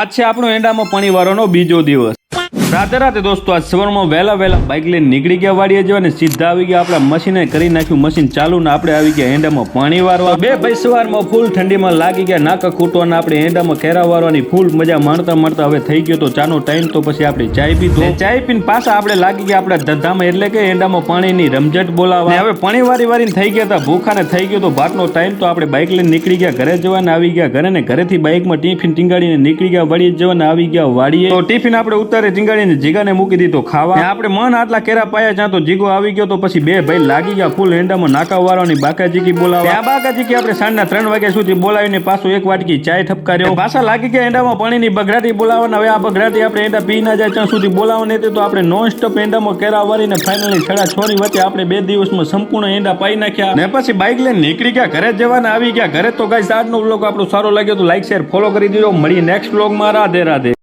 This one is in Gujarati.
આજ છે આપણો એંડામાં પાણીવાળાનો બીજો દિવસ. રાતે રાતે દોસ્તો આજ સવારમાં વહેલા બાઇક લઈને નીકળી ગયા વાડીએ જવા ને સીધા આવી ગયા આપણા મશીને કરી નાખ્યું મશીન ચાલુ ને આપણે આવી ગયા એંડામાં પાણી વારવા. બે ભાઈ સવારમાં ફૂલ ઠંડીમાં લાગી ગયા નાકા ખૂટવાના આપણે એંડામાં કેરા વારવાની ફૂલ મજા માણતા હવે થઈ ગયો તો ચાનો ટાઈમ તો પછી આપણે ચાય પીધો. ચાય પીને પાછા આપણે લાગી ગયા આપણા ધંધામાં એટલે કે એંડામાં પાણીની રમઝટ બોલાવા. હવે પાણી વારીને થઈ ગયા હતા ભૂખા ને થઈ ગયો તો ભાતનો ટાઈમ તો આપણે બાઇક લઈને નીકળી ગયા ઘરે જવાને આવી ગયા ઘરે ને ઘરેથી બાઇકમાં ટિફિન ટીંગાડીને નીકળી ગયા વાડીએ જવાને આવી ગયા વાડીએ. તો ટિફિન આપણે ઉતારે ટીંગાડીને જીગાને મૂકી દીધો ખાવા. આપણે મન આટલા કેરા પાયા જ્યાં તો જીગો આવી ગયો તો પછી બે ભાઈ લાગી ગયા ફૂલ એંડામાં નાકા વાળવાની બાકાજીકી બોલાવા. આ બાકાજીકી આપણે સાંજના 3 વાગ્યા સુધી બોલાવીને પાછું એક વાટકી ચાય ઠપકાર્યો. પાછા લાગી ગયા એંડામાં પાણીની બગડાટી બોલાવવાના. હવે આ બગડાટી આપણે એંડા પી ના જાય ત્યાં સુધી બોલાવવાની હતી તો આપણે નોન સ્ટોપ એંડામાં કેરા વાળીને ફાઇનલી 6:30 ની વચ્ચે આપણે 2 દિવસમાં સંપૂર્ણ એંડા પાઈ નાખ્યા ને પછી બાઇક લઈને નીકળી ગયા ઘરે જવાના આવી ગયા ઘરે. તો ગાઈસ આજનો વ્લોગ આપણો સારો લાગ્યો તો લાઈક શેર ફોલો કરી દીધો. મળીએ નેક્સ્ટ વ્લોગમાં. રાધે રાધે.